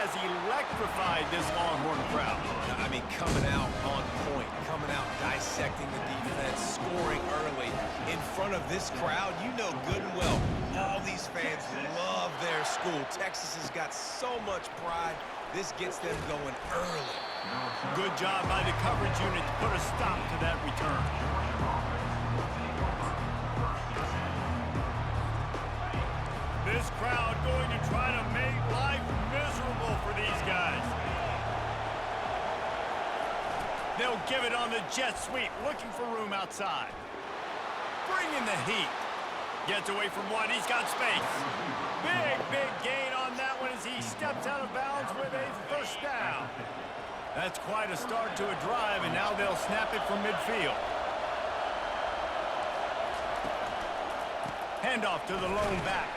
has electrified this Longhorn crowd. I mean, coming out on point, coming out dissecting the defense, scoring early in front of this crowd. You know good and well, all these fans love their school. Texas has got so much pride. This gets them going early. Good job by the coverage unit to put a stop to that return. This crowd going to try to make life miserable for these guys. They'll give it on the jet sweep, looking for room outside. Bringing the heat. Gets away from one, he's got space. Big gain on that one as he steps out of bounds with a first down. That's quite a start to a drive, and now they'll snap it from midfield. Handoff to the lone back.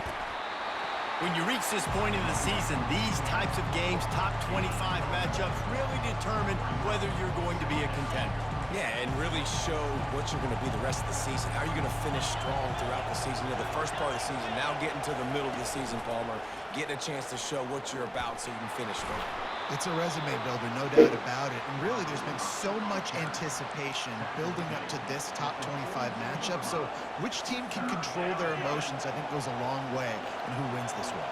When you reach this point in the season, these types of games, top 25 matchups, really determine whether you're going to be a contender. Yeah, and really show what you're going to be the rest of the season. How are you going to finish strong throughout the season? You know, the first part of the season, now getting to the middle of the season, Palmer, getting a chance to show what you're about so you can finish strong. It's a resume builder, no doubt about it. And really, there's been so much anticipation building up to this top 25 matchup. So which team can control their emotions, I think, goes a long way in who wins this one.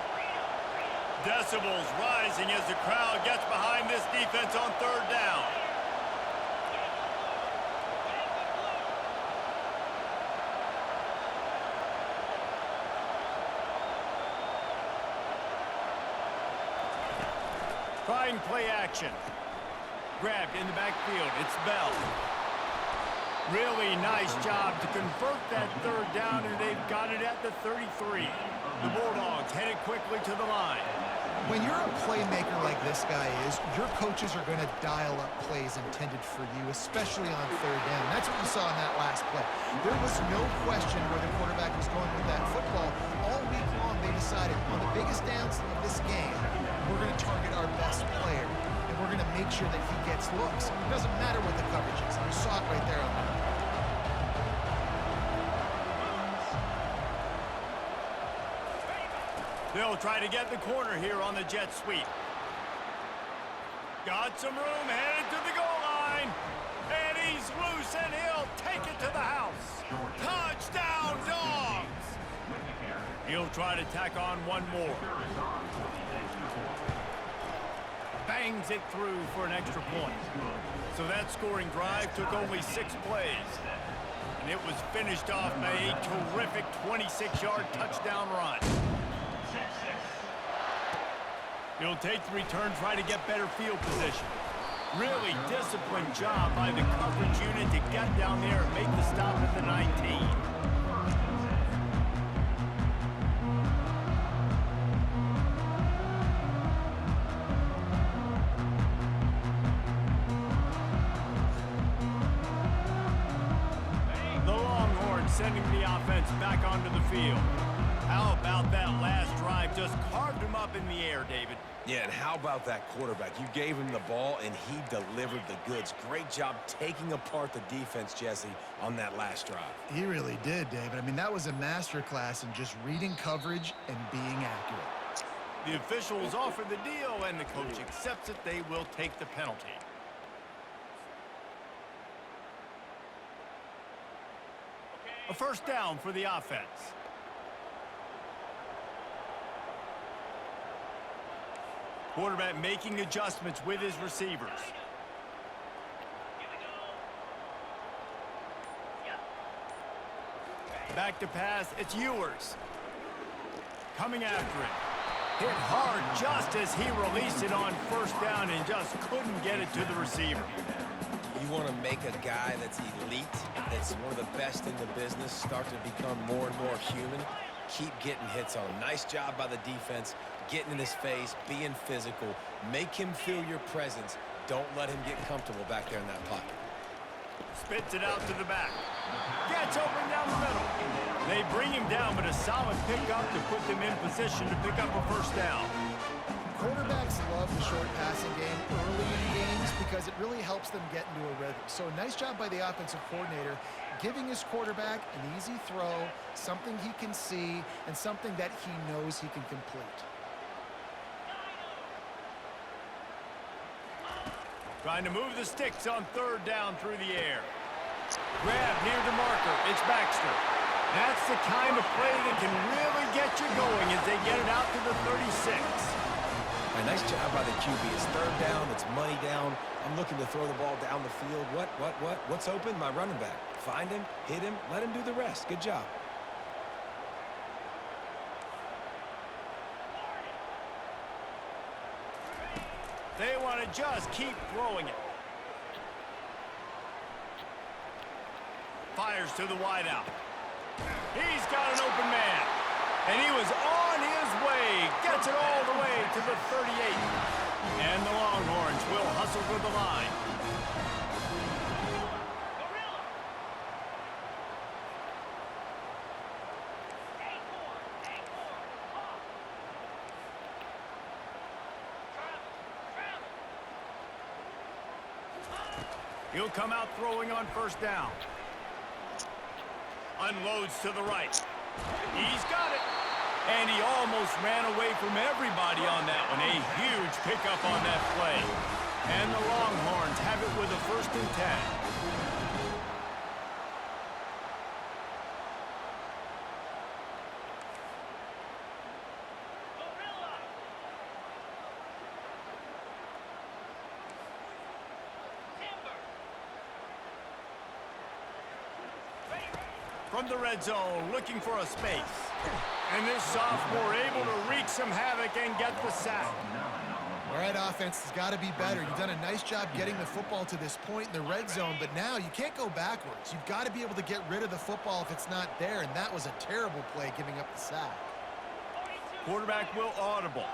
Decibels rising as the crowd gets behind this defense on third down. Trying play action. Grabbed in the backfield. It's Bell. Really nice job to convert that third down, and they've got it at the 33. The Bulldogs headed quickly to the line. When you're a playmaker like this guy is, your coaches are going to dial up plays intended for you, especially on third down. That's what we saw in that last play. There was no question where the quarterback was going with that football. All week long, they decided on the biggest downs of this game, we're going to target our best player, and we're going to make sure that he gets looks. It doesn't matter what the coverage is. You saw it right there on that. They'll try to get the corner here on the jet sweep. Got some room, headed to the goal line. And he's loose, and he'll take it to the house. Touchdown, Dogs! He'll try to tack on one more. Bangs it through for an extra point. So that scoring drive took only 6 plays. And it was finished off by a terrific 26-yard touchdown run. He'll take the return, try to get better field position. Really disciplined job by the coverage unit to get down there and make the stop at the 19. The Longhorns sending the offense back onto the field. How about that last drive? Just carved him up in the air, David. Yeah, and how about that quarterback? You gave him the ball, and he delivered the goods. Great job taking apart the defense, Jesse, on that last drive. He really did, David. I mean, that was a masterclass in just reading coverage and being accurate. The officials offer the deal, and the coach accepts it. They will take the penalty. A first down for the offense. Quarterback making adjustments with his receivers. Back to pass, it's Ewers. Coming after it. Hit hard just as he released it on first down and just couldn't get it to the receiver. You want to make a guy that's elite, that's one of the best in the business, start to become more and more human. Keep getting hits on him. Nice job by the defense, getting in his face, being physical. Make him feel your presence. Don't let him get comfortable back there in that pocket. Spits it out to the back. Gets open down the middle. They bring him down, but a solid pickup to put them in position to pick up a first down. Quarterbacks love the short passing game early in games because it really helps them get into a rhythm. So nice job by the offensive coordinator, giving his quarterback an easy throw, something he can see, and something that he knows he can complete. Trying to move the sticks on third down through the air. Grab near the marker. It's Baxter. That's the kind of play that can really get you going as they get it out to the 36. A nice job by the QB. It's third down. It's money down. I'm looking to throw the ball down the field. What's open? My running back. Find him, hit him, let him do the rest. Good job. They want to just keep throwing it. Fires to the wideout. He's got an open man. And he was on his way. Gets it all the way to the 38. And the Longhorns will hustle to the line. He'll come out throwing on first down. Unloads to the right. He's got it. And he almost ran away from everybody on that one. A huge pickup on that play. And the Longhorns have it with a 1st and 10. From the red zone, looking for a space. And this sophomore able to wreak some havoc and get the sack. All right, offense has got to be better. You've done a nice job getting the football to this point in the red zone, but now you can't go backwards. You've got to be able to get rid of the football if it's not there, and that was a terrible play giving up the sack. Quarterback will audible.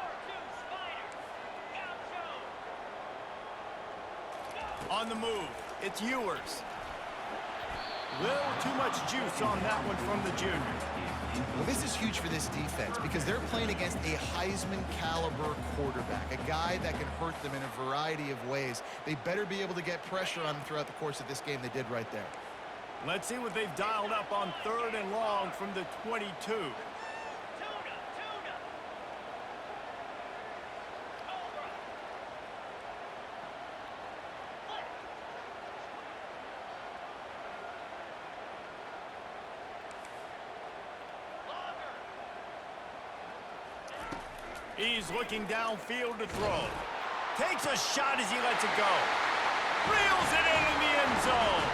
On the move, it's Ewers. Little too much juice on that one from the junior. Well, this is huge for this defense because they're playing against a Heisman-caliber quarterback, a guy that can hurt them in a variety of ways. They better be able to get pressure on him throughout the course of this game. They did right there. Let's see what they've dialed up on 3rd and long from the 22. He's looking downfield to throw. Takes a shot as he lets it go. Reels it in the end zone.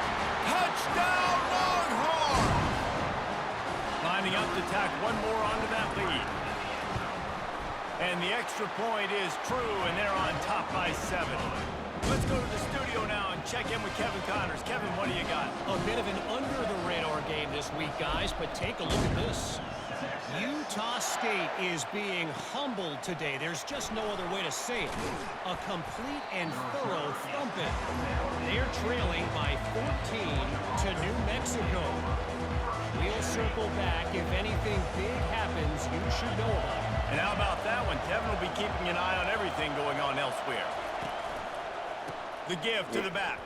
Touchdown, Longhorns! Lining up to tack one more onto that lead. And the extra point is true, and they're on top by 7. Let's go to the studio now and check in with Kevin Connors. Kevin, what do you got? A bit of an under-the-radar game this week, guys, but take a look at this. Utah State is being humbled today. There's just no other way to say it. A complete and thorough thumping. They're trailing by 14 to New Mexico. We'll circle back. If anything big happens, you should know about it. And how about that one? Kevin will be keeping an eye on everything going on elsewhere. The give to the back.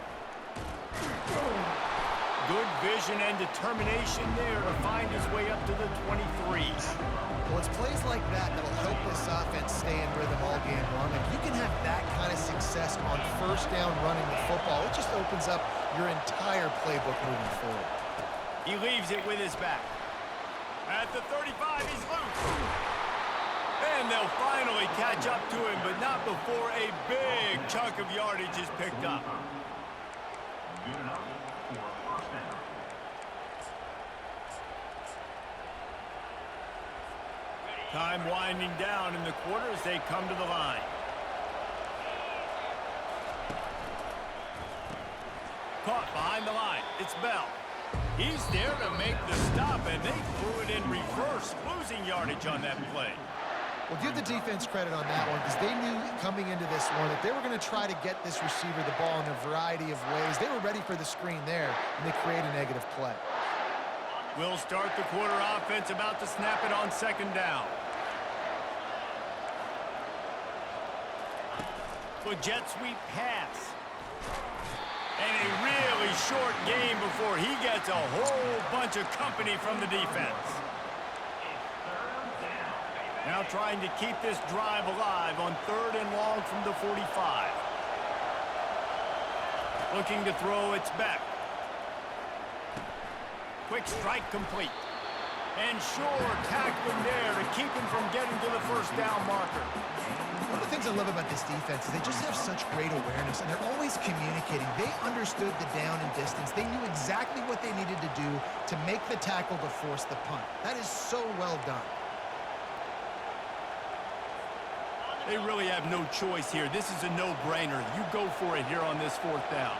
Good vision and determination there to find his way up to the 23. Well, it's plays like that that'll help this offense stay in rhythm all game long. If you can have that kind of success on first down running the football, it just opens up your entire playbook moving forward. He leaves it with his back. At the 35, he's loose. And they'll finally catch up to him, but not before a big chunk of yardage is picked up. Time winding down in the quarter as they come to the line. Caught behind the line. It's Bell. He's there to make the stop, and they threw it in reverse, losing yardage on that play. Well, give the defense credit on that one because they knew coming into this one that they were going to try to get this receiver the ball in a variety of ways. They were ready for the screen there, and they create a negative play. We'll start the quarter offense, about to snap it on 2nd down. A jet sweep pass. And a really short game before he gets a whole bunch of company from the defense. Now trying to keep this drive alive on 3rd and long from the 45. Looking to throw, it's back. Quick strike complete. And sure, tackling there to keep him from getting to the first down marker. One of the things I love about this defense is they just have such great awareness, and they're always communicating. They understood the down and distance. They knew exactly what they needed to do to make the tackle to force the punt. That is so well done. They really have no choice here. This is a no-brainer. You go for it here on this fourth down.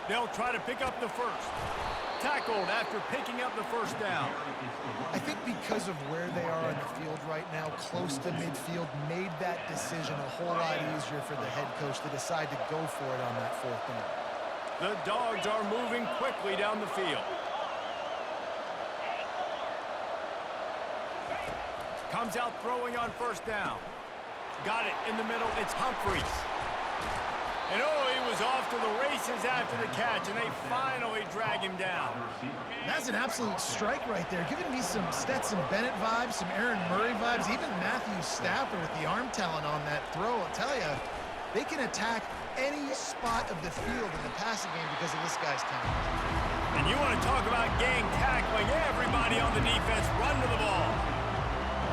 They'll try to pick up the first. Tackled after picking up the first down. I think because of where they are on the field right now, close to midfield, made that decision a whole lot easier for the head coach to decide to go for it on that fourth down. The Dogs are moving quickly down the field. Comes out throwing on first down. Got it in the middle. It's Humphries. And oh, he was off to the races after the catch, and they finally drag him down. That's an absolute strike right there. Giving me some Stetson Bennett vibes, some Aaron Murray vibes, even Matthew Stafford with the arm talent on that throw. I'll tell you, they can attack any spot of the field in the passing game because of this guy's talent. And you want to talk about gang tackling, everybody on the defense run to the ball.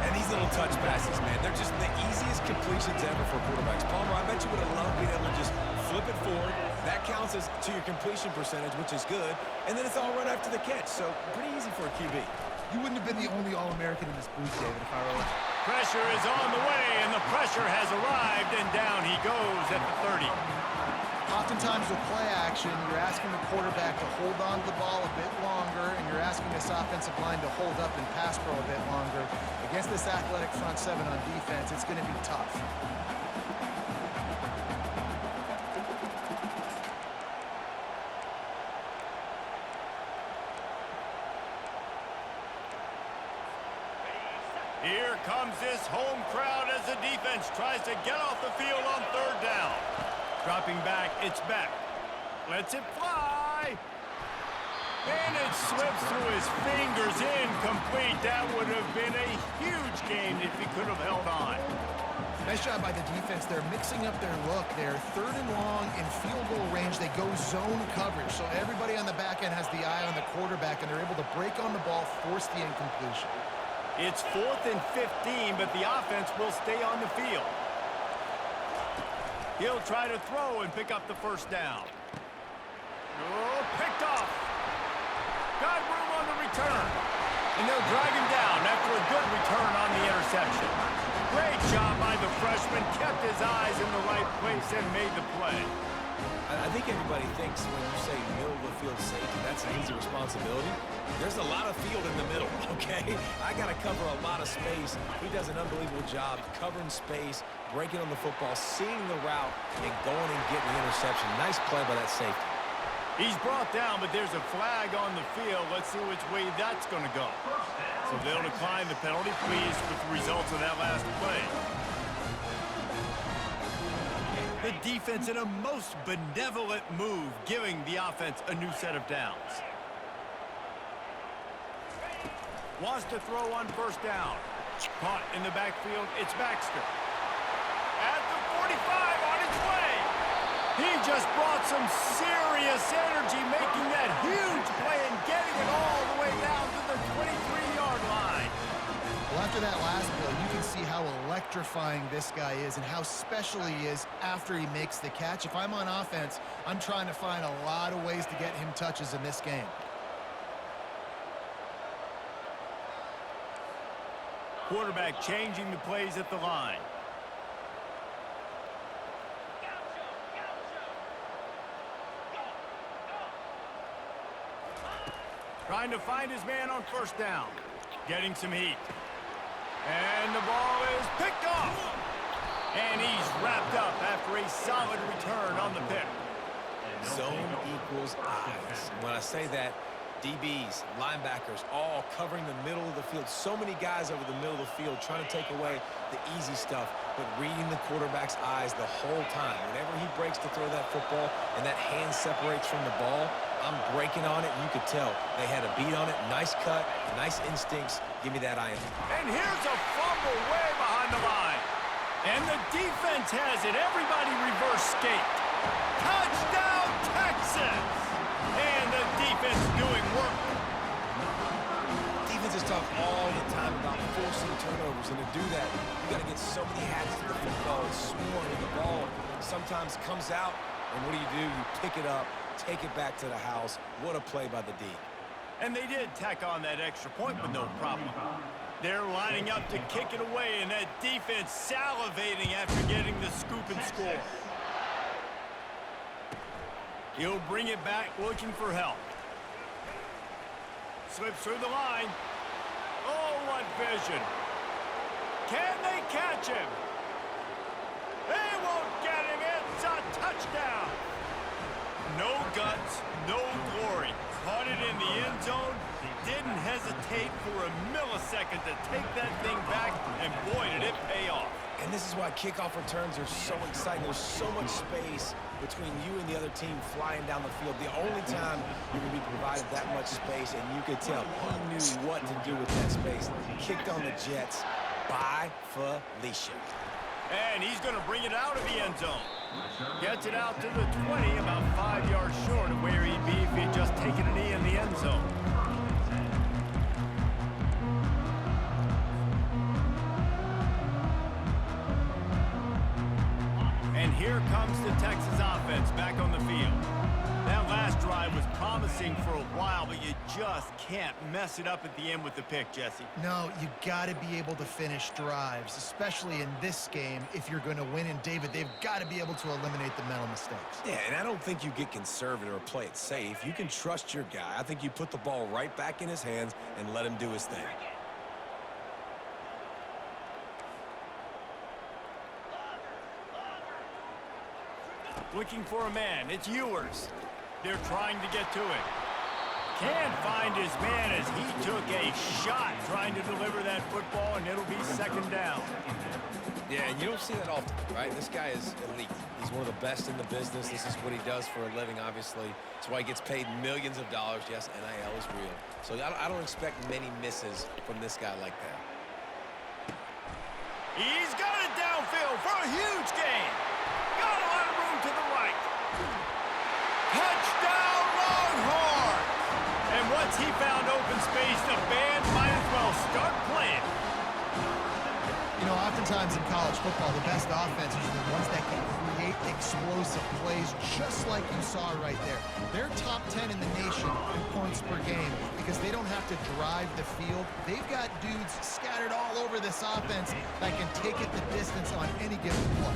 And these little touch passes, man, they're just the easiest completions ever for quarterbacks. Palmer, I bet you would have loved being able to just flip it forward. That counts as to your completion percentage, which is good. And then it's all right after the catch, so pretty easy for a QB. You wouldn't have been the only All-American in this booth, David, if I were right. Pressure is on the way, and the pressure has arrived, and down he goes at the 30. Oftentimes with play action, you're asking the quarterback to hold on to the ball a bit longer, and you're asking this offensive line to hold up and pass pro a bit longer. Against this athletic front seven on defense, it's going to be tough. Here comes this home crowd as the defense tries to get off the field on third down. Dropping back, it's back. Lets it fly. And it slips through his fingers, incomplete. That would have been a huge gain if he could have held on. Nice job by the defense. They're mixing up their look. They're third and long in field goal range. They go zone coverage. So everybody on the back end has the eye on the quarterback, and they're able to break on the ball, force the incompletion. It's 4th and 15, but the offense will stay on the field. He'll try to throw and pick up the first down. Oh, picked off. Got room on the return. And they'll drag him down after a good return on the interception. Great job by the freshman. Kept his eyes in the right place and made the play. I think everybody thinks when you say middle of the field safety, that's an easy responsibility. There's a lot of field in the middle, okay? I got to cover a lot of space. He does an unbelievable job covering space, breaking on the football, seeing the route, and going and getting the interception. Nice play by that safety. He's brought down, but there's a flag on the field. Let's see which way that's going to go. So they'll decline the penalty. Pleased with the results of that last play. The defense in a most benevolent move, giving the offense a new set of downs. Wants to throw on first down. Caught in the backfield, it's Baxter. At the 45, on its way. He just brought some serious energy, making that huge play and getting it all the way down to the 23-yard line. Well, after that last play, you can see how electrifying this guy is and how special he is after he makes the catch. If I'm on offense, I'm trying to find a lot of ways to get him touches in this game. Quarterback changing the plays at the line. Trying to find his man on first down. Getting some heat. And the ball is picked off. And he's wrapped up after a solid return on the pick. Zone equals eyes. When I say that, DBs, linebackers, all covering the middle of the field. So many guys over the middle of the field trying to take away the easy stuff, but reading the quarterback's eyes the whole time. Whenever he breaks to throw that football and that hand separates from the ball, I'm breaking on it, and you could tell they had a beat on it. Nice cut, nice instincts. Give me that iron. And here's a fumble way behind the line. And the defense has it. Everybody reverse skate. Touchdown, Texas! And the defense doing work. Defenses talk all the time about forcing turnovers, and to do that, you got to get so many hats to the football and swarm, and the ball sometimes comes out, and what do? You pick it up, take it back to the house. What a play by the D. And they did tack on that extra point with no problem. They're lining up to kick it away, and that defense salivating after getting the scoop and score. He'll bring it back looking for help. Slips through the line. Oh, what vision. Can they catch him? They won't get him. It's a touchdown. No guts, no glory. Caught it in the end zone. Didn't hesitate for a millisecond to take that thing back, and boy, did it pay off. And this is why kickoff returns are so exciting. There's so much space between you and the other team flying down the field. The only time you're going to be provided that much space, and you could tell he knew what to do with that space. Kicked on the Jets by Felicia. And he's going to bring it out of the end zone. Gets it out to the 20, about 5 yards short of where he'd be if he'd just taken a knee in the end zone. And here comes the Texas offense back on the field. That last drive was promising for a while, but you just can't mess it up at the end with the pick, Jesse. No, you got to be able to finish drives, especially in this game. If you're going to win, and David, they've got to be able to eliminate the mental mistakes. Yeah, and I don't think you get conservative or play it safe. You can trust your guy. I think you put the ball right back in his hands and let him do his thing. Looking for a man. It's Ewers. They're trying to get to it. Can't find his man as he took a shot trying to deliver that football, and it'll be second down. Yeah, and you don't see that often, right? This guy is elite. He's one of the best in the business. This is what he does for a living, obviously. That's why he gets paid millions of dollars. Yes, NIL is real. So I don't expect many misses from this guy like that. He's got it downfield for a huge gain. Got a lot of room to the right. Touchdown, Longhorn! And once he found open space, the band might as well start playing. You know, oftentimes in college football, the best offenses are the ones that can create explosive plays, just like you saw right there. They're top 10 in the nation in points per game because they don't have to drive the field. They've got dudes scattered all over this offense that can take it the distance on any given play.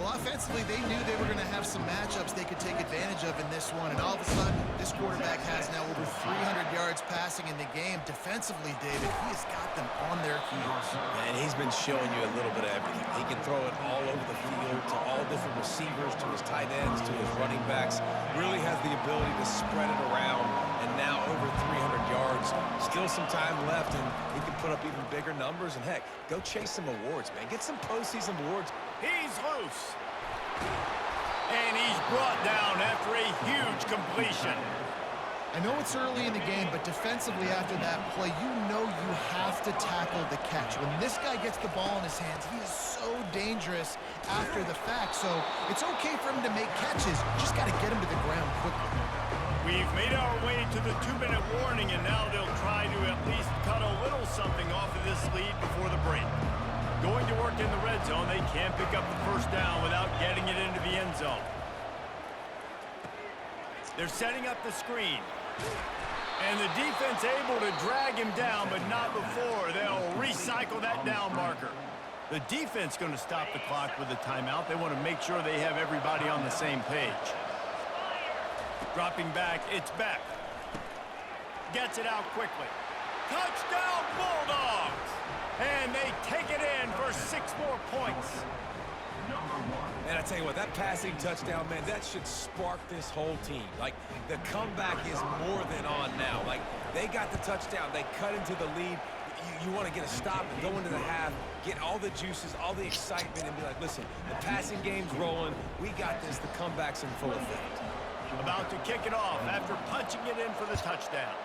Well, offensively, they knew they were going to have some matchups they could take advantage of in this one, and all of a sudden, this quarterback has now over 300 yards passing in the game. Defensively, David, he has got them on their heels. And he's been showing you a little bit of everything. He can throw it all over the field to all different receivers, to his tight ends, to his running backs. Really has the ability to spread it around, and now over 300 yards. Still some time left, and he can put up even bigger numbers. And heck, go chase some awards, man. Get some postseason awards. He's loose. And he's brought down after a huge completion. I know it's early in the game, but defensively after that play, you know you have to tackle the catch. When this guy gets the ball in his hands, he is so dangerous after the fact. So it's okay for him to make catches. Just got to get him to the ground quickly. We've made our way to the 2-minute warning, and now they'll try to at least cut a little something off of this lead before the break. Going to work in the red zone, they can't pick up the first down without getting it into the end zone. They're setting up the screen. And the defense able to drag him down, but not before. They'll recycle that down marker. The defense going to stop the clock with a timeout. They want to make sure they have everybody on the same page. Dropping back, it's Beck. Gets it out quickly. Touchdown, Bulldogs! And they take it in for 6 more points. And I tell you what, that passing touchdown, man, that should spark this whole team. Like, the comeback is more than on now. Like, they got the touchdown. They cut into the lead. You want to get a stop and go into the half, get all the juices, all the excitement, and be like, listen, the passing game's rolling. We got this. The comeback's in full effect. About to kick it off after punching it in for the touchdown.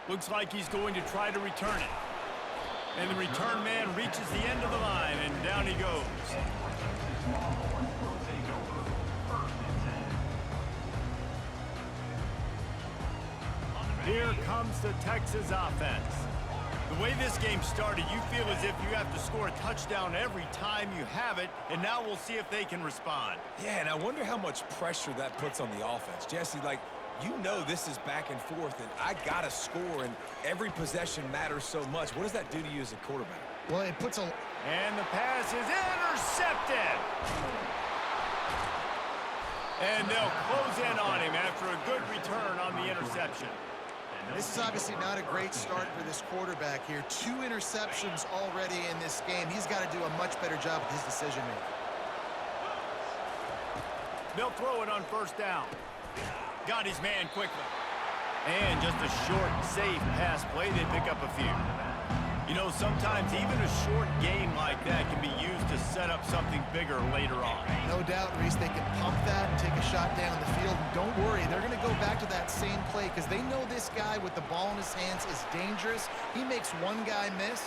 Looks like he's going to try to return it. And the return man reaches the end of the line, and down he goes. Here comes the Texas offense. The way this game started, you feel as if you have to score a touchdown every time you have it, and now we'll see if they can respond. Yeah, and I wonder how much pressure that puts on the offense. Jesse, like, you know this is back and forth, and I got to score, and every possession matters so much. What does that do to you as a quarterback? Well, it puts a... And the pass is intercepted. And they'll close in on him after a good return on the interception. This is obviously not a great start for this quarterback here. 2 interceptions already in this game. He's got to do a much better job with his decision-making. They'll throw it on first down. Got his man quickly. And just a short, safe pass play. They pick up a few. You know, sometimes even a short game like that can be used to set up something bigger later on. No doubt, Reese, they can pump that and take a shot down the field. And don't worry, they're going to go back to that same play because they know this guy with the ball in his hands is dangerous. He makes one guy miss.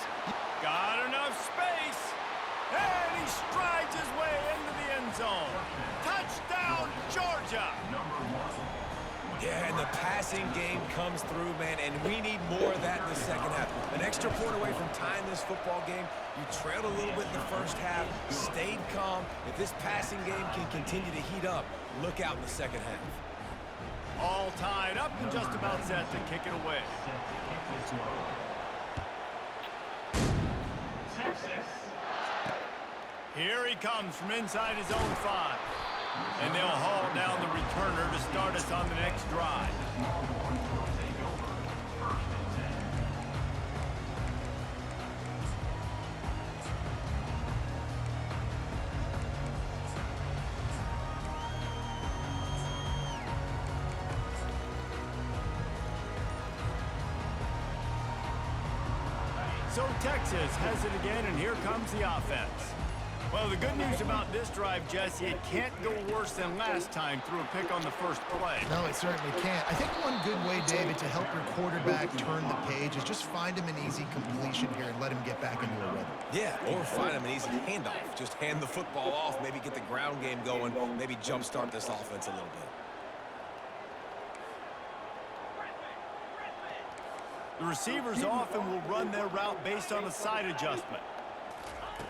Got enough space. And he strides his way into the end zone. Touchdown, Georgia. Yeah, and the passing game comes through, man, and we need more of that in the second half. An extra point away from tying this football game. You trailed a little bit in the first half, stayed calm. If this passing game can continue to heat up, look out in the second half. All tied up and just about set to kick it away. Here he comes from inside his own 5. And they'll haul down the returner to start us on the next drive. So Texas has it again, and here comes the offense. Well, the good news about this drive, Jesse, it can't go worse than last time through a pick on the first play. No, it certainly can't. I think one good way, David, to help your quarterback turn the page is just find him an easy completion here and let him get back into a rhythm. Yeah, or find him an easy handoff. Just hand the football off, maybe get the ground game going, maybe jumpstart this offense a little bit. The receivers often will run their route based on a side adjustment.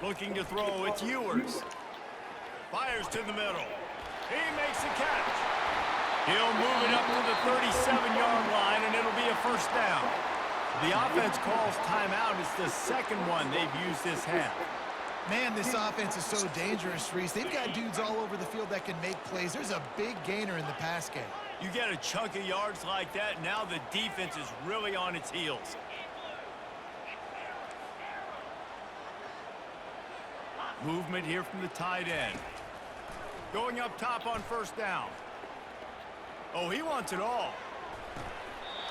Looking to throw, it's Ewers. Fires to the middle. He makes the catch. He'll move it up to the 37-yard line, and it'll be a first down. The offense calls timeout. It's the second one they've used this half. Man, this offense is so dangerous, Reese. They've got dudes all over the field that can make plays. There's a big gainer in the pass game. You get a chunk of yards like that, now the defense is really on its heels. Movement here from the tight end. Going up top on first down. Oh, he wants it all.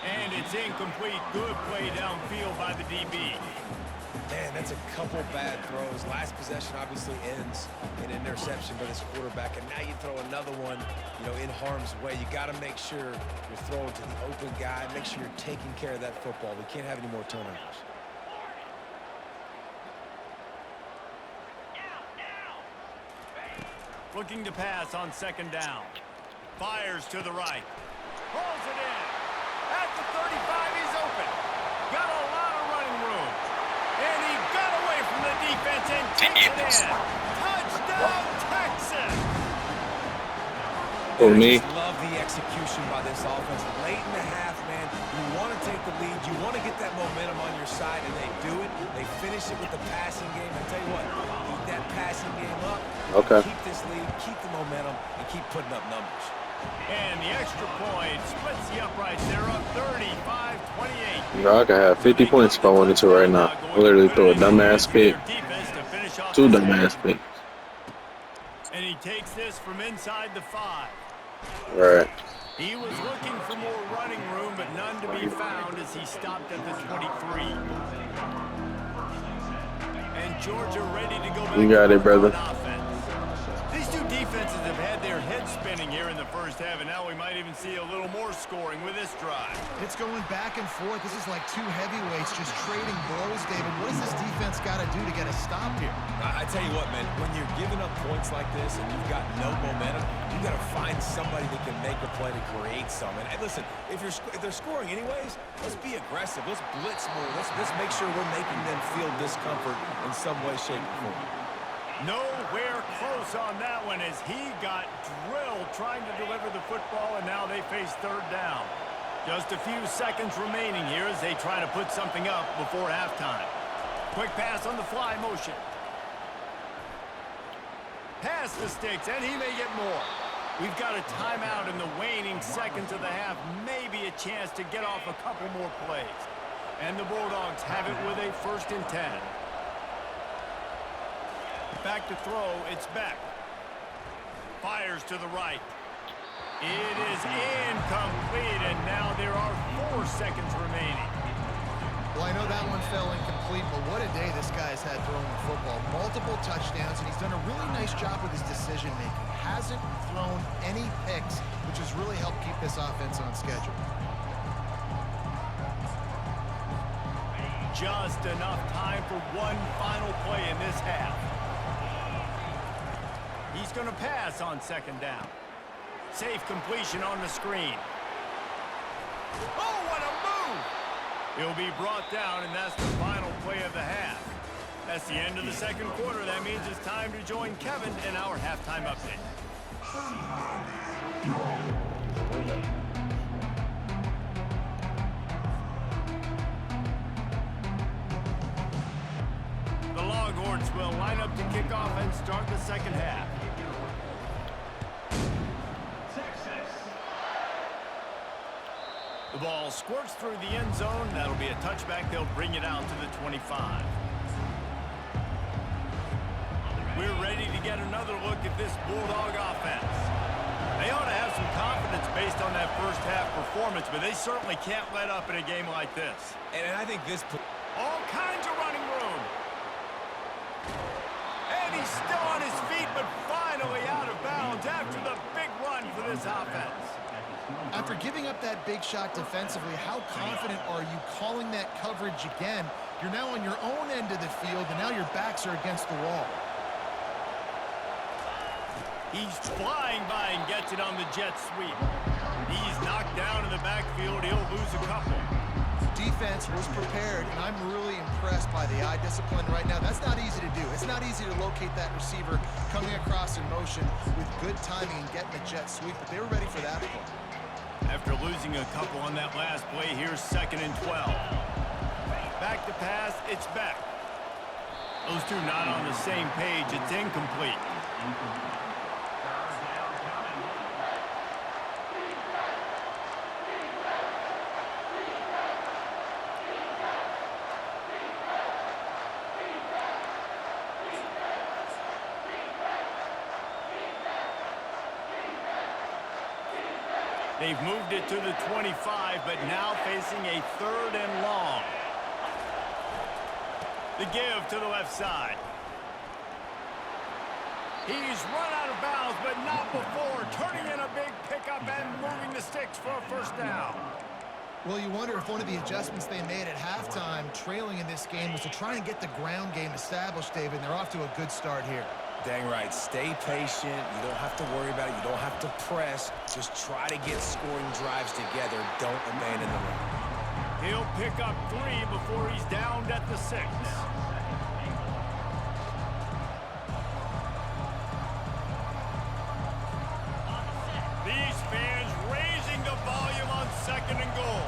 And it's incomplete. Good play downfield by the DB. Man, that's a couple bad throws. Last possession obviously ends in an interception by this quarterback, and now you throw another one, in harm's way. You got to make sure you're throwing to the open guy. Make sure you're taking care of that football. We can't have any more turnovers. Looking to pass on second down. Fires to the right. Pulls it in. At the 35, he's open. Got a lot of running room. And he got away from the defense and takes it in. Touchdown, Texas! For me. I just love the execution by this offense. Late in the half, man, you want to take the lead. You want to get that momentum on your side, and they do it. They finish it with the passing game. I tell you what, keep that passing game up. Okay. Keep this lead, keep the momentum, and keep putting up numbers. And the extra point splits the uprights. They're up 35-28. Bro, I could have 50 points if I wanted to right now. I literally throw a dumbass pick. 2 dumbass picks. And he takes this from inside the 5. Right. He was looking for more running room, but none to be found as he stopped at the 23. And Georgia ready to go back. You got it, brother. These two defenses have had their heads wheels spinning here in the first half, and now we might even see a little more scoring with this drive. It's going back and forth. This is like two heavyweights just trading blows, David. What does this defense got to do to get a stop here? I tell you what, man, when you're giving up points like this and you've got no momentum, you got to find somebody that can make a play to create some. And listen, if they're scoring anyways, let's be aggressive. Let's blitz more. Let's make sure we're making them feel discomfort in some way, shape, or form. Nowhere close on that one as he got drilled trying to deliver the football, and now they face third down. Just a few seconds remaining here as they try to put something up before halftime. Quick pass on the fly motion. Pass the sticks, and he may get more. We've got a timeout in the waning seconds of the half. Maybe a chance to get off a couple more plays. And the Bulldogs have it with a 1st and 10. Back to throw, it's Beck. Fires to the right. It is incomplete, and now there are 4 seconds remaining. Well, I know that one fell incomplete, but what a day this guy's had throwing the football. Multiple touchdowns, and he's done a really nice job with his decision-making. Hasn't thrown any picks, which has really helped keep this offense on schedule. Just enough time for one final play in this half. He's going to pass on 2nd down. Safe completion on the screen. Oh, what a move! He'll be brought down, and that's the final play of the half. That's the end of the 2nd quarter. That means it's time to join Kevin in our halftime update. The Longhorns will line up to kick off and start the 2nd half. The ball squirts through the end zone. That'll be a touchback. They'll bring it out to the 25. We're ready to get another look at this Bulldog offense. They ought to have some confidence based on that first half performance, but they certainly can't let up in a game like this. And I think this... All kinds of running room. And he's still on his feet, but finally out of bounds after the big run for this offense. After giving up that big shot defensively, how confident are you calling that coverage again? You're now on your own end of the field, and now your backs are against the wall. He's flying by and gets it on the jet sweep. He's knocked down in the backfield. He'll lose a couple. Defense was prepared, and I'm really impressed by the eye discipline right now. That's not easy to do. It's not easy to locate that receiver coming across in motion with good timing and getting the jet sweep, but they were ready for that play. After losing a couple on that last play, here's 2nd and 12. Back to pass, it's Beck. Those two not on the same page. It's incomplete. They've moved it to the 25, but now facing a 3rd and long. The give to the left side. He's run out of bounds, but not before. Turning in a big pickup and moving the sticks for a 1st down. Well, you wonder if one of the adjustments they made at halftime, trailing in this game, was to try and get the ground game established, David. They're off to a good start here. Dang right. Stay patient. You don't have to worry about it. You don't have to press. Just try to get scoring drives together. Don't abandon the run. He'll pick up 3 before he's downed at the 6. These fans raising the volume on 2nd and goal.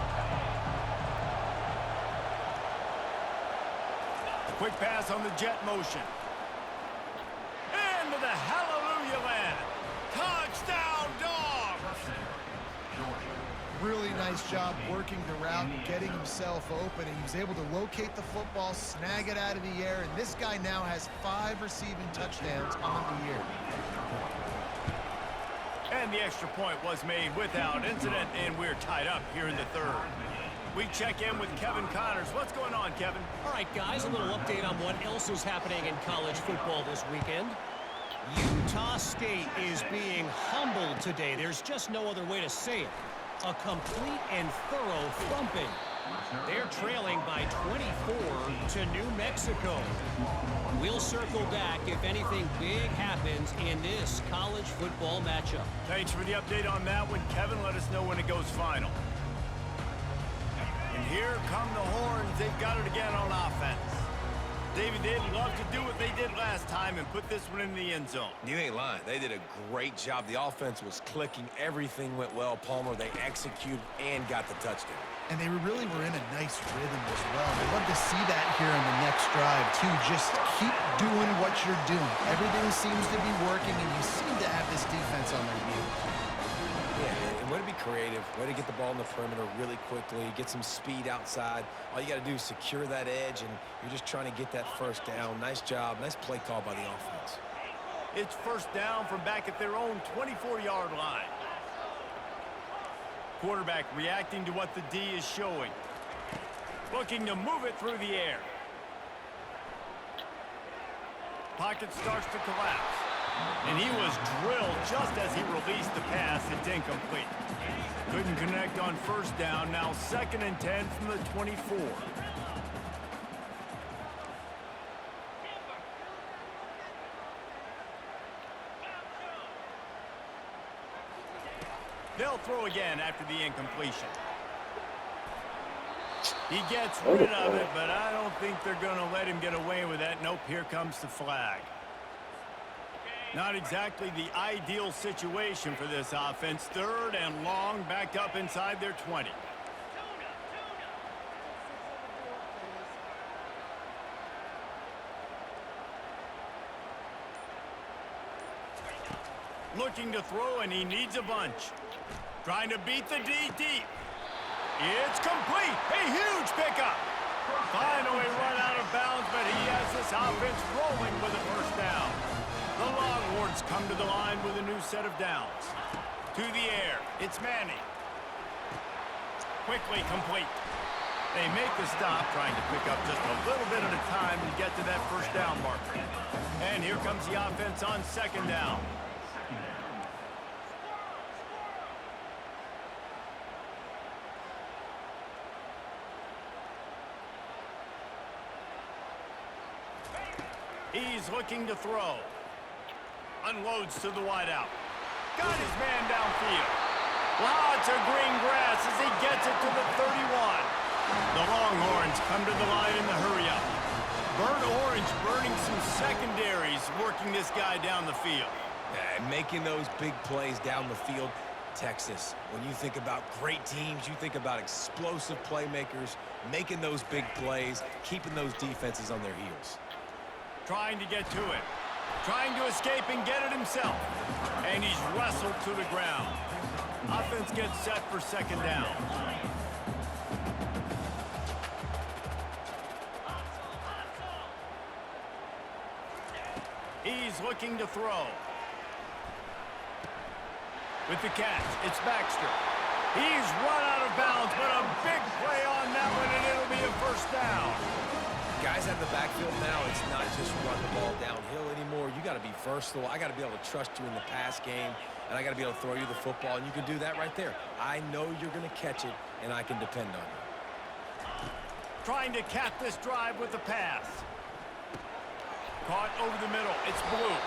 Quick pass on the jet motion. Into the hallelujah land. Touchdown, Dogs! Really nice job working the route and getting himself open. And he was able to locate the football, snag it out of the air, and this guy now has 5 receiving touchdowns on the year. And the extra point was made without incident, and we're tied up here in the 3rd. We check in with Kevin Connors. What's going on, Kevin? All right, guys, a little update on what else is happening in college football this weekend. Utah State is being humbled today. There's just no other way to say it. A complete and thorough thumping. They're trailing by 24 to New Mexico. We'll circle back if anything big happens in this college football matchup. Thanks for the update on that one, Kevin. Let us know when it goes final. And here come the horns. They've got it again on offense. David, they'd love to do what they did last time and put this one in the end zone. You ain't lying. They did a great job. The offense was clicking. Everything went well. Palmer, they executed and got the touchdown. And they really were in a nice rhythm as well. I'd love to see that here in the next drive, too. Just keep doing what you're doing. Everything seems to be working, and you seem to have this defense on their heels. Yeah, and way to be creative. Way to get the ball in the perimeter really quickly. Get some speed outside. All you got to do is secure that edge, and you're just trying to get that first down. Nice job. Nice play call by the offense. It's first down from back at their own 24-yard line. Quarterback reacting to what the D is showing. Looking to move it through the air. Pocket starts to collapse. And he was drilled just as he released the pass. It's incomplete. Couldn't connect on first down. Now 2nd and 10 from the 24. They'll throw again after the incompletion. He gets rid of it, but I don't think they're going to let him get away with that. Nope, here comes the flag. Not exactly the ideal situation for this offense. 3rd and long, back up inside their 20. Looking to throw, and he needs a bunch. Trying to beat the D deep. It's complete. A huge pickup. Finally run out of bounds, but he has this offense rolling with a first down. The Longhorns come to the line with a new set of downs. To the air. It's Manning. Quickly complete. They make the stop, trying to pick up just a little bit at a time to get to that first down marker. And here comes the offense on 2nd down. He's looking to throw. Unloads to the wideout. Got his man downfield. Lots of green grass as he gets it to the 31. The Longhorns come to the line in the hurry-up. Burnt orange burning some secondaries, working this guy down the field. Yeah, making those big plays down the field. Texas, when you think about great teams, you think about explosive playmakers, making those big plays, keeping those defenses on their heels. Trying to get to it. Trying to escape and get it himself. And he's wrestled to the ground. Offense gets set for 2nd down. He's looking to throw. With the catch, it's Baxter. He's run out of bounds, but a big play on that one, and it'll be a first down. Guys out of the backfield now, it's not just run the ball downhill anymore. You got to be versatile. I got to be able to trust you in the pass game, and I got to be able to throw you the football, and you can do that right there. I know you're going to catch it, and I can depend on you. Trying to cap this drive with the pass. Caught over the middle. It's Blue.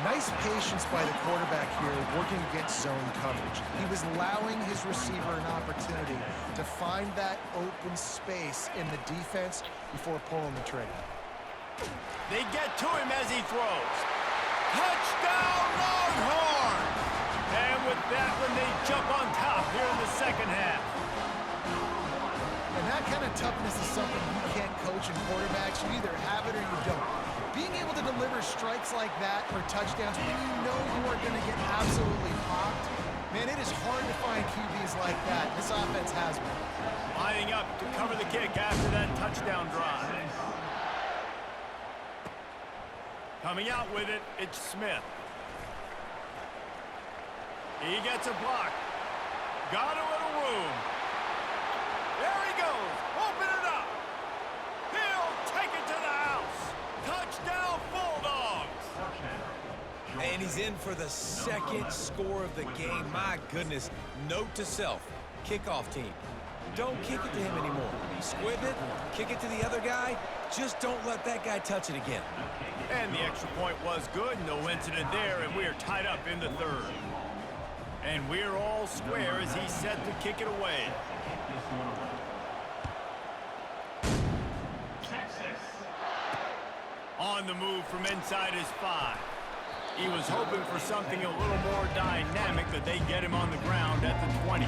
Nice patience by the quarterback here, working against zone coverage. He was allowing his receiver an opportunity to find that open space in the defense before pulling the trigger. They get to him as he throws. Touchdown, Longhorns! And with that one, they jump on top here in the 2nd half. And that kind of toughness is something you can't coach in quarterbacks. You either have it or you don't. Being able to deliver strikes like that for touchdowns when you know you are going to get absolutely popped, man, it is hard to find QBs like that. This offense has one. Lining up to cover the kick after that touchdown drive. Coming out with it, it's Smith. He gets a block. Got a little room. There he goes. Open it up. He'll take it to the house. Touchdown, Bulldogs. He's in for the second score of the game. My goodness. Note to self, kickoff team. Don't kick it to him anymore. Squib it, kick it to the other guy. Just don't let that guy touch it again. And the extra point was good. No incident there, and we are tied up in the third. And we're all square as he's set to kick it away. On the move from inside his 5. He was hoping for something a little more dynamic, but they get him on the ground at the 20.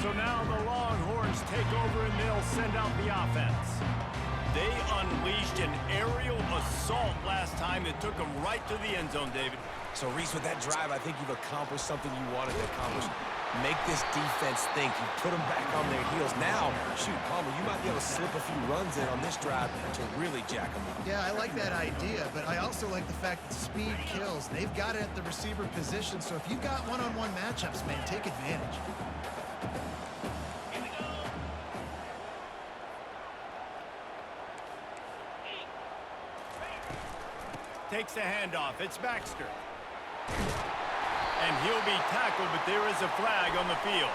So now the Longhorns take over and they'll send out the offense. They unleashed an aerial assault last time that took them right to the end zone, David. So, Reese, with that drive, I think you've accomplished something you wanted to accomplish. Make this defense think. You put them back on their heels. Now, shoot, Palmer, you might be able to slip a few runs in on this drive to really jack them up. Yeah, I like that idea, but I also like the fact that speed kills. They've got it at the receiver position, so if you've got one-on-one matchups, man, take advantage. Takes the handoff. It's Baxter. And he'll be tackled, but there is a flag on the field.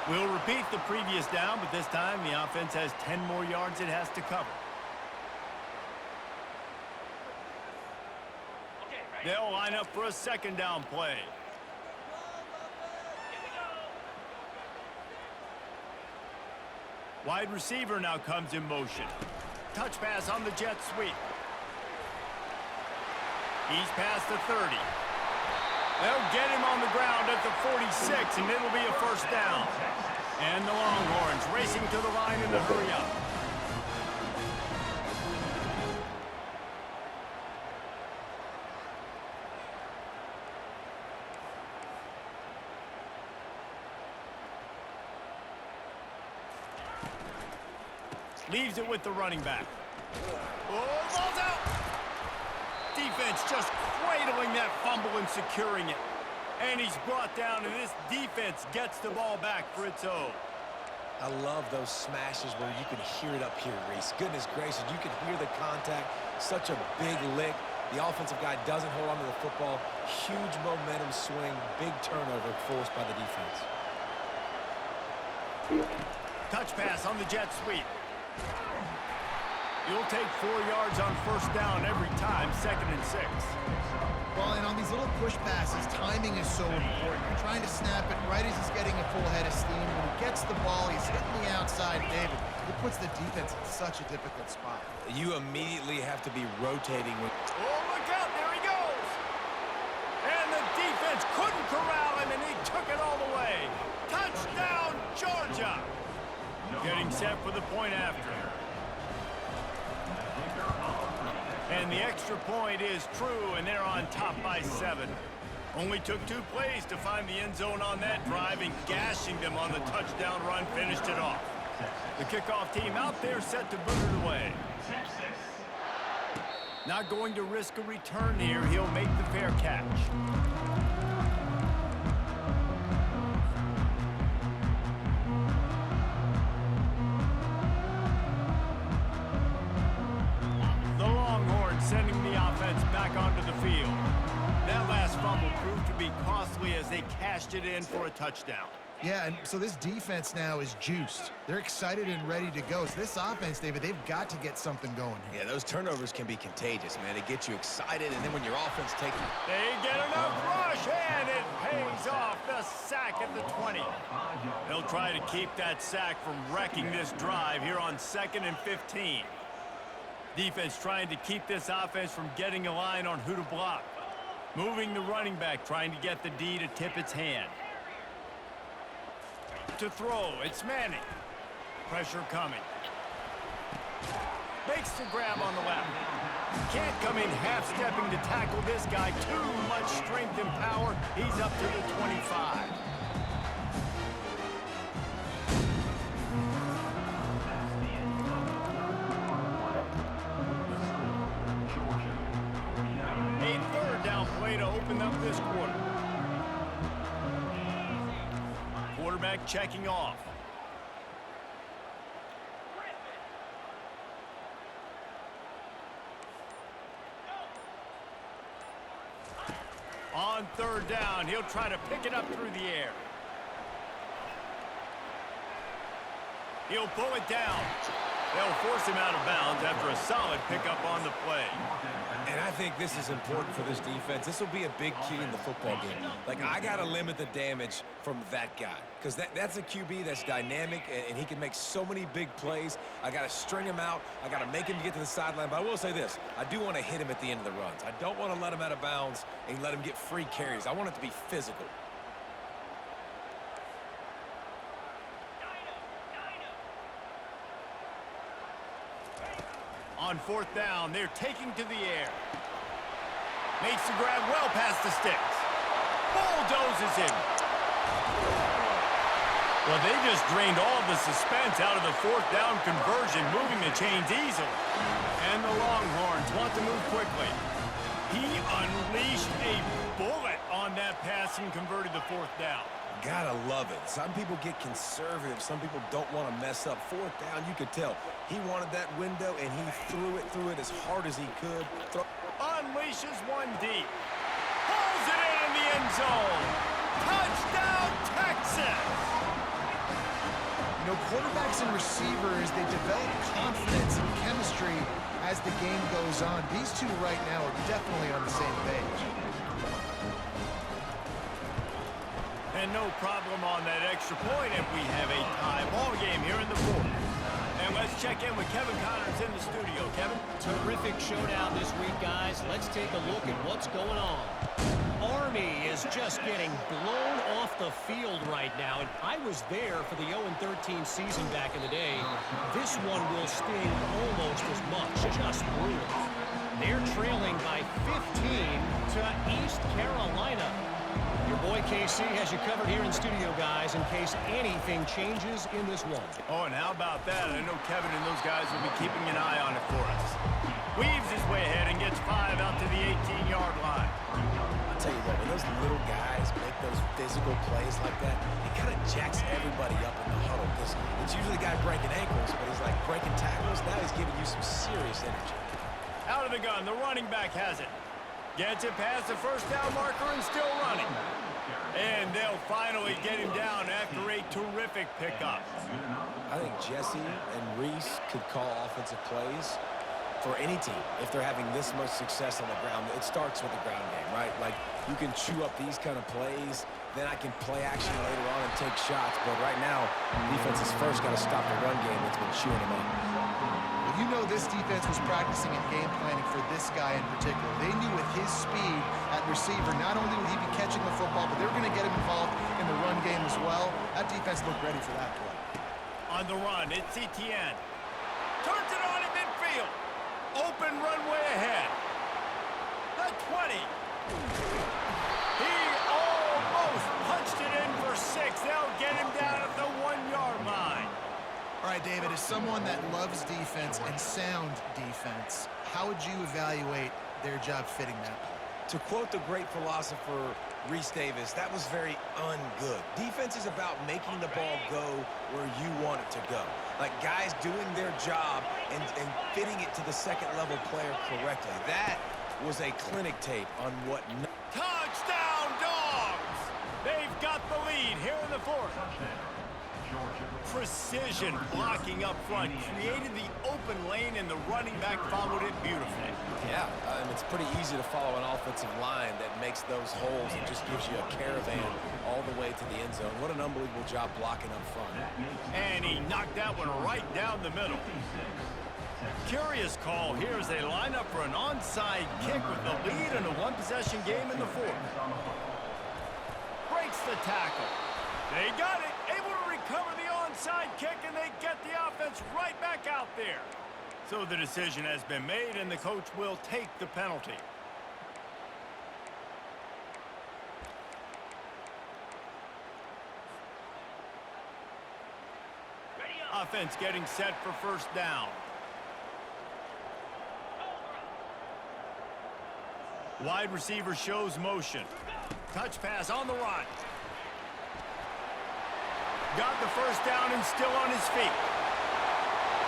We'll repeat the previous down, but this time the offense has 10 more yards it has to cover. They'll line up for a second down play. Wide receiver now comes in motion. Touch pass on the jet sweep. He's past the 30. They'll get him on the ground at the 46, and it'll be a first down. And the Longhorns racing to the line in the hurry up. Leaves it with the running back. Oh, ball's out! Defense just cradling that fumble and securing it. And he's brought down, and this defense gets the ball back for its own. I love those smashes where you can hear it up here, Reese. Goodness gracious, you can hear the contact. Such a big lick. The offensive guy doesn't hold on to the football. Huge momentum swing, big turnover forced by the defense. Touch pass on the jet sweep. You'll take 4 yards on first down every time, 2nd and 6. Well, and on these little push passes, timing is so important. You're trying to snap it right as he's getting a full head of steam. When he gets the ball, he's hitting the outside, David. It puts the defense in such a difficult spot. You immediately have to be rotating. Oh, look out, there he goes! And the defense couldn't corral him, and he took it all the way. Touchdown, Georgia! Getting set for the point after. And the extra point is true, and they're on top by 7. Only took 2 plays to find the end zone on that drive, and gashing them on the touchdown run finished it off. The kickoff team out there set to boot it away. Not going to risk a return here. He'll make the fair catch. Sending the offense back onto the field. That last fumble proved to be costly as they cashed it in for a touchdown. Yeah, and so this defense now is juiced. They're excited and ready to go. So this offense, David, they've got to get something going here. Yeah, those turnovers can be contagious, man. They get you excited, and then when your offense takes you... They get enough rush, and it pays off. The sack at the 20. They'll try to keep that sack from wrecking this drive here on 2nd and 15. Defense trying to keep this offense from getting a line on who to block. Moving the running back, trying to get the D to tip its hand. To throw, it's Manning. Pressure coming. Makes the grab on the left. Can't come in half-stepping to tackle this guy. Too much strength and power. He's up to the 25. A third down play to open up this quarter. Quarterback checking off. third down. He'll try to pick it up through the air. He'll pull it down. They'll force him out of bounds after a solid pickup on the play. And I think this is important for this defense. This will be a big key in the football game. Like, I got to limit the damage from that guy because that's a QB that's dynamic, and he can make so many big plays. I got to string him out. I got to make him get to the sideline. But I will say this. I do want to hit him at the end of the runs. I don't want to let him out of bounds and let him get free carries. I want it to be physical. On fourth down, they're taking to the air. Makes the grab well past the sticks. Bulldozes him. Well, they just drained all the suspense out of the fourth down conversion, moving the chains easily. And the Longhorns want to move quickly. He unleashed a bullet on that pass and converted the fourth down. Gotta love it. Some people get conservative. Some people don't want to mess up. Fourth down, you could tell. He wanted that window, and he threw it as hard as he could. Unleashes one deep. Pulls it in the end zone. Touchdown, Texas! You know, quarterbacks and receivers, they develop confidence and chemistry as the game goes on. These two right now are definitely on the same page. And no problem on that extra point, and we have a tie ball game here in the fourth. And let's check in with Kevin Connors in the studio. Kevin? Terrific showdown this week, guys. Let's take a look at what's going on. Army is just getting blown off the field right now, and I was there for the 0-13 season back in the day. This one will sting almost as much, just brutal. They're trailing by 15 to East Carolina. Your boy KC has you covered here in studio, guys, in case anything changes in this one. Oh, and how about that? I know Kevin and those guys will be keeping an eye on it for us. Weaves his way ahead and gets 5 out to the 18-yard line. I'll tell you what, when those little guys make those physical plays like that, it kind of jacks everybody up in the huddle because it's usually the guy breaking ankles, but he's like breaking tackles. Now he's giving you some serious energy. Out of the gun, the running back has it. Gets it past the first down marker and still running. And they'll finally get him down after a terrific pickup. I think Jesse and Reese could call offensive plays for any team if they're having this much success on the ground. It starts with the ground game, right? Like, you can chew up these kind of plays, then I can play action later on and take shots. But right now, defense has first got to stop the run game that's been chewing them up. You know this defense was practicing and game planning for this guy in particular. They knew with his speed at receiver, not only would he be catching the football, but they were going to get him involved in the run game as well. That defense looked ready for that play. On the run, it's ETN. Turns it on in midfield. Open runway ahead. The 20. He almost punched it in for 6. They'll get him down at the 1-yard line. All right, David, as someone that loves defense and sound defense, how would you evaluate their job fitting that play? To quote the great philosopher Reese Davis, that was very ungood. Defense is about making the ball go where you want it to go. Like guys doing their job and fitting it to the second-level player correctly. That was a clinic tape on what... Touchdown, Dogs! They've got the lead here in the fourth. Precision blocking up front created the open lane, and the running back followed it beautifully. Yeah, it's pretty easy to follow an offensive line that makes those holes and just gives you a caravan all the way to the end zone. What an unbelievable job blocking up front. And he knocked that one right down the middle. Curious call here as they line up for an onside kick with the lead in a one-possession game in the fourth. Breaks the tackle. They got it, able to recover the onside kick, and they get the offense right back out there. So the decision has been made, and the coach will take the penalty. Offense getting set for first down. Wide receiver shows motion. Touch pass on the run. Got the first down and still on his feet.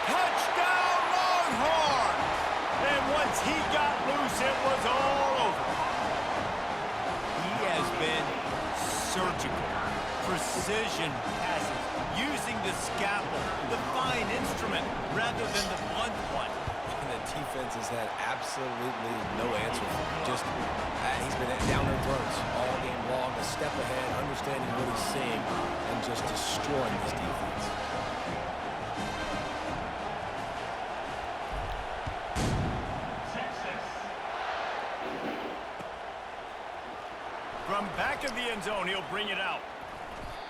Touchdown, Longhorns! And once he got loose, it was all over. He has been surgical. Precision passes, using the scalpel, the fine instrument, rather than the blunt one. And the defense has had absolutely no answer for him. Just, he's been down their throats all game long, a step ahead, understanding what he's seeing, and just destroying this defense. From back of the end zone, he'll bring it out.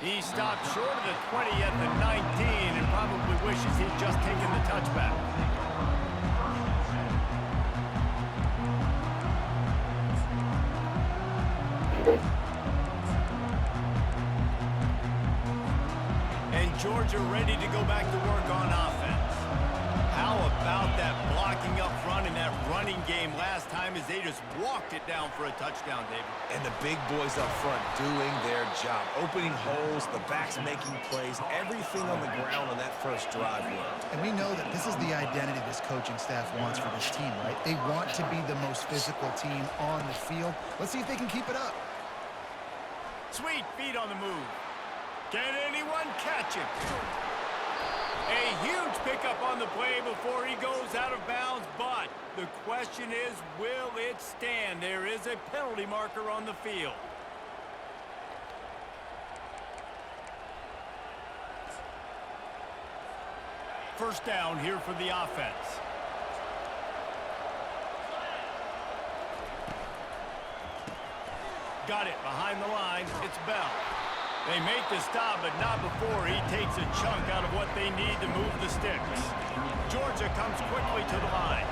He stopped short of the 20 at the 19 and probably wishes he'd just taken the touchback. And Georgia ready to go back to work on offense. How about that blocking up front and that running game last time as they just walked it down for a touchdown, David? And the big boys up front doing their job, opening holes, the backs making plays, everything on the ground on that first drive worked. And we know that this is the identity this coaching staff wants for this team, right? They want to be the most physical team on the field. Let's see if they can keep it up. Sweet feet on the move. Can anyone catch him? A huge pickup on the play before he goes out of bounds, but the question is, will it stand? There is a penalty marker on the field. First down here for the offense. Got it behind the line. It's Bell. They make the stop, but not before he takes a chunk out of what they need to move the sticks. Georgia comes quickly to the line.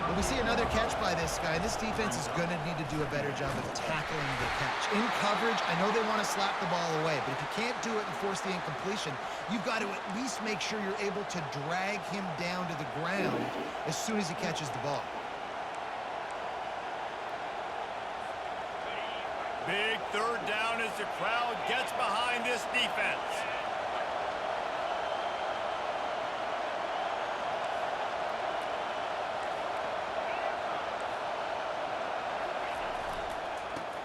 Well, we see another catch by this guy. This defense is going to need to do a better job of tackling the catch. In coverage, I know they want to slap the ball away, but if you can't do it and force the incompletion, you've got to at least make sure you're able to drag him down to the ground as soon as he catches the ball. Big third down as the crowd gets behind this defense.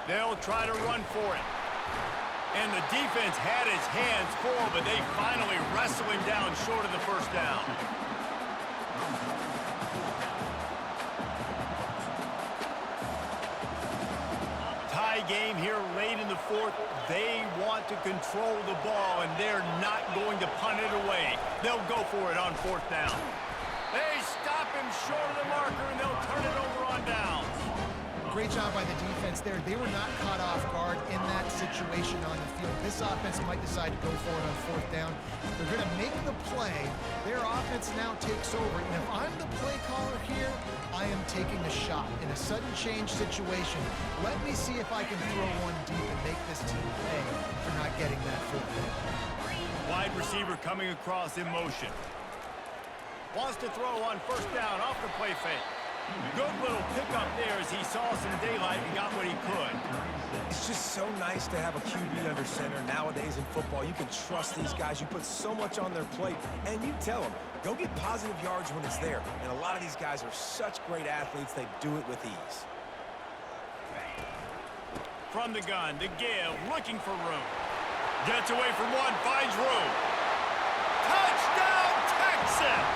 They'll try to run for it. And the defense had his hands full, but they finally wrestle him down short of the first down. Game here late in the fourth. They want to control the ball, and they're not going to punt it away. They'll go for it on fourth down. They stop him short of the marker, and they'll turn it over on downs. Great job by the defense there. They were not caught off guard in that situation on the field. This offense might decide to go for it on fourth down. They're going to make the play. Their offense now takes over. And if I'm the play caller here, I am taking a shot. In a sudden change situation, let me see if I can throw one deep and make this team pay for not getting that fourth down. Wide receiver coming across in motion. Wants to throw on first down off the play fake. Good little pickup there as he saw some daylight and got what he could. It's just so nice to have a QB under center nowadays in football. You can trust these guys. You put so much on their plate, and you tell them, go get positive yards when it's there. And a lot of these guys are such great athletes, they do it with ease. From the gun, the give, looking for room. Gets away from one, finds room. Touchdown, Texas!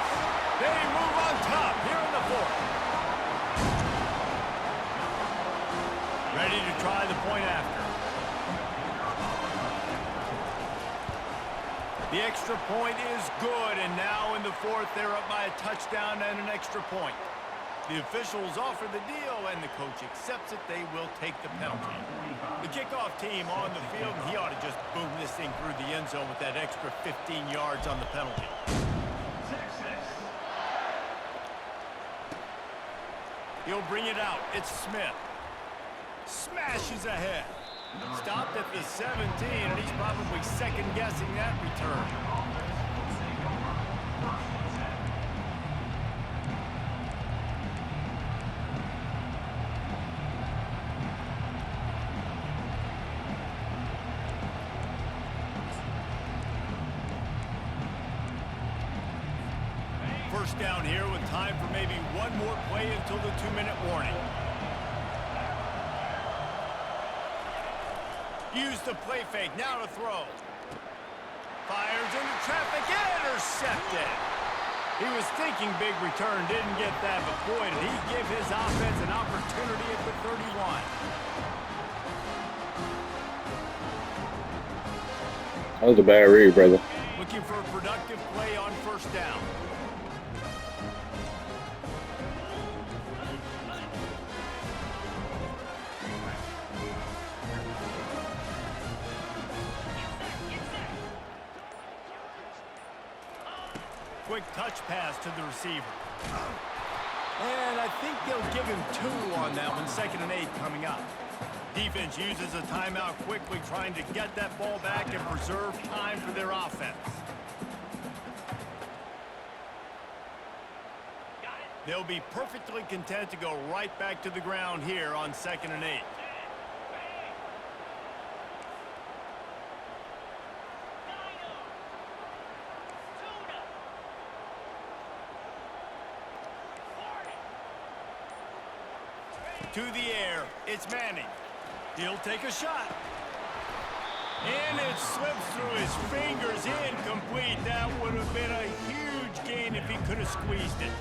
They move on top here in the fourth. Ready to try the point after. The extra point is good, and now in the fourth, they're up by a touchdown and an extra point. The officials offer the deal, and the coach accepts it. They will take the penalty. The kickoff team on the field, he ought to just boom this thing through the end zone with that extra 15 yards on the penalty. He'll bring it out. It's Smith. Smashes ahead. Stopped at the 17, and he's probably second-guessing that return. First down here with time for maybe one more play until the 2-minute warning. Use the play fake. Now to throw. Fires into traffic. Intercepted. He was thinking big return. Didn't get that. But boy, did he give his offense an opportunity at the 31. That was a bad read, brother. Looking for a productive play on first down. Quick touch pass to the receiver. And I think they'll give him 2 on that one. 2nd and 8 coming up. Defense uses a timeout quickly, trying to get that ball back and preserve time for their offense. They'll be perfectly content to go right back to the ground here on 2nd and 8. To the air, it's Manning. He'll take a shot. And it slips through his fingers, incomplete. That would have been a huge gain if he could have squeezed it.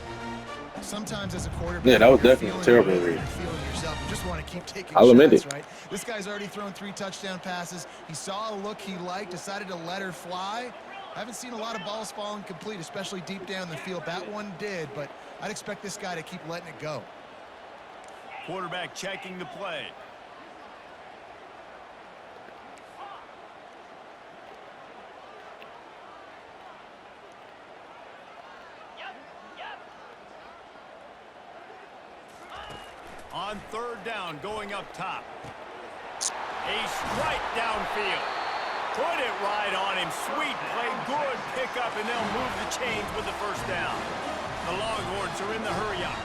Sometimes as a quarterback, Yeah, that was you're definitely a feeling terrible the way read. you're feeling yourself. You just want to keep taking I'll admit shots, it. right? This guy's already thrown 3 touchdown passes. He saw a look he liked, decided to let her fly. I haven't seen a lot of balls fall incomplete, especially deep down the field. That one did, but I'd expect this guy to keep letting it go. Quarterback checking the play. On 3rd down, going up top. A strike downfield. Put it right on him. Sweet play, good pickup, and they'll move the chains with the 1st down. The Longhorns are in the hurry-up.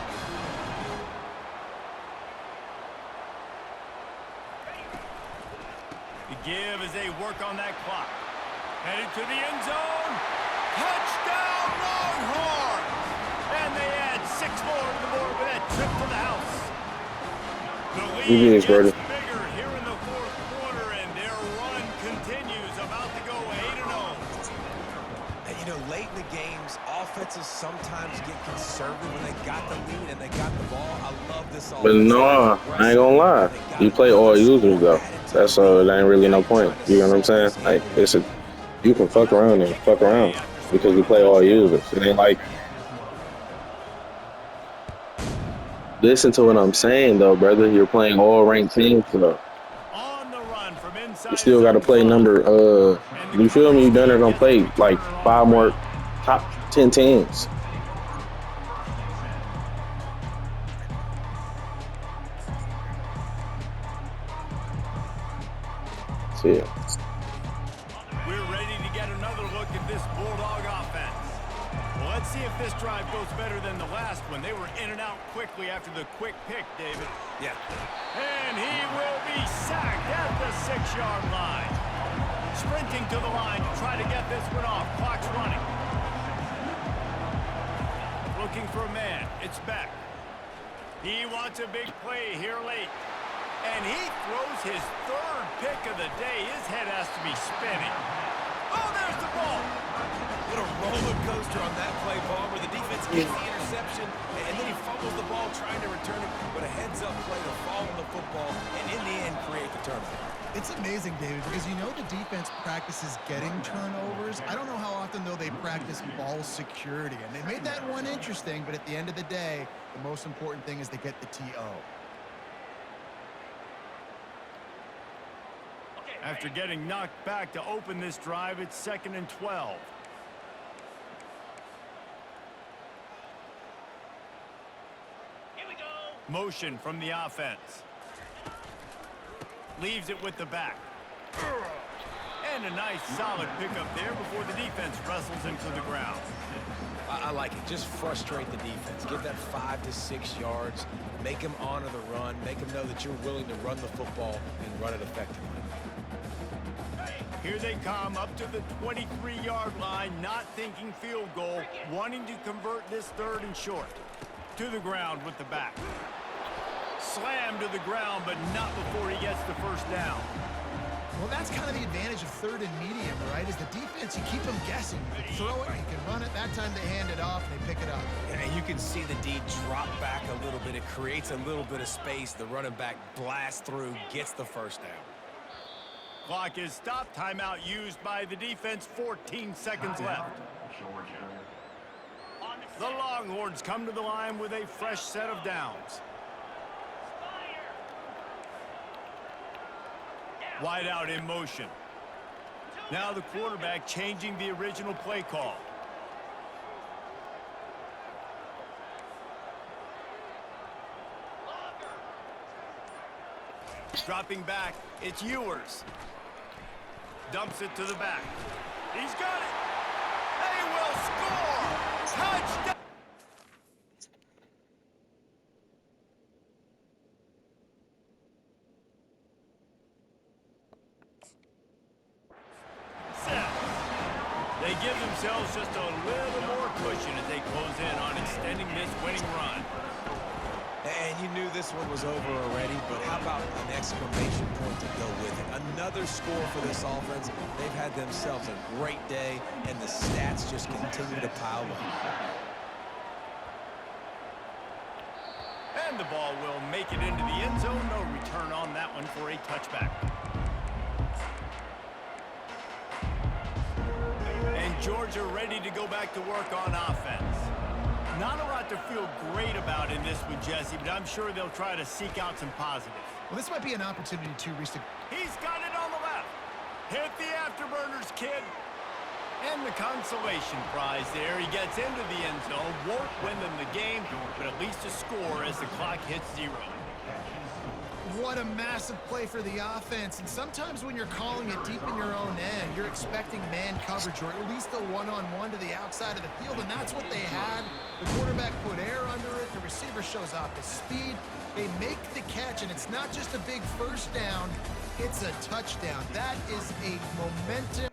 The give as they work on that clock. Headed to the end zone. Touchdown, Longhorns! And they add 6 more to the board with that trip to the house. The lead gets bigger here in the 4th quarter, and their run continues, about to go 8-0. And, you know, late in the games, offenses sometimes get conservative when they got the lead and they got the ball. I love this offense. But no, I ain't gonna lie. You play all users though. That's it ain't really no point. You know what I'm saying? Like you can fuck around and fuck around because you play all users. It ain't like listen to what I'm saying though, brother. You're playing all ranked teams though. On the run from inside. You still gotta play number you feel me? You done are gonna play like 5 more top 10 teams. Yeah. We're ready to get another look at this Bulldog offense. Well, let's see if this drive goes better than the last one. They were in and out quickly after the quick pick, David. Yeah. And he will be sacked at the 6-yard line. Sprinting to the line to try to get this one off. Clock's running. Looking for a man. It's Beck. He wants a big play here late. And he throws his 3rd pick of the day. His head has to be spinning. Oh, there's the ball. What a roller coaster on that play, Palmer. The defense gets the interception, and then he fumbles the ball trying to return it, but a heads-up play to fall on the football, and in the end, create the turnover. It's amazing, David, because you know the defense practices getting turnovers. I don't know how often, though, they practice ball security. And they made that one interesting, but at the end of the day, the most important thing is they get the TO. After getting knocked back to open this drive, it's 2nd and 12. Here we go. Motion from the offense. Leaves it with the back. And a nice solid pickup there before the defense wrestles him to the ground. I like it. Just frustrate the defense. Give that 5 to 6 yards. Make them honor the run. Make them know that you're willing to run the football and run it effectively. Here they come up to the 23-yard line, not thinking field goal, wanting to convert this 3rd and short. To the ground with the back. Slam to the ground, but not before he gets the 1st down. Well, that's kind of the advantage of third and medium, right? Is the defense, you keep them guessing. You can throw it, you can run it. That time they hand it off and they pick it up. And you can see the D drop back a little bit. It creates a little bit of space. The running back blasts through, gets the first down. Clock is stopped. Timeout used by the defense. 14 seconds left. The Longhorns come to the line with a fresh set of downs. Wide out in motion. Now the quarterback changing the original play call. Dropping back, it's Ewers. Dumps it to the back. He's got it. They will score. Touchdown. They give themselves just a little more cushion as they close in on extending this winning run. And you knew this one was over already, but how about an exclamation point to go with it? Another score for this offense. They've had themselves a great day, and the stats just continue to pile up. And the ball will make it into the end zone. No return on that one for a touchback. And Georgia ready to go back to work on offense. Not a lot to feel great about in this one, Jesse, but I'm sure they'll try to seek out some positives. Well, this might be an opportunity to reach the... He's got it on the left. Hit the afterburners, kid. And the consolation prize there. He gets into the end zone. Won't win them the game, but at least a score as the clock hits 0. What a massive play for the offense. And sometimes when you're calling it deep in your own end, you're expecting man coverage or at least a one-on-one to the outside of the field, and that's what they had. The quarterback put air under it. The receiver shows off his speed. They make the catch, and it's not just a big first down. It's a touchdown. That is a momentum.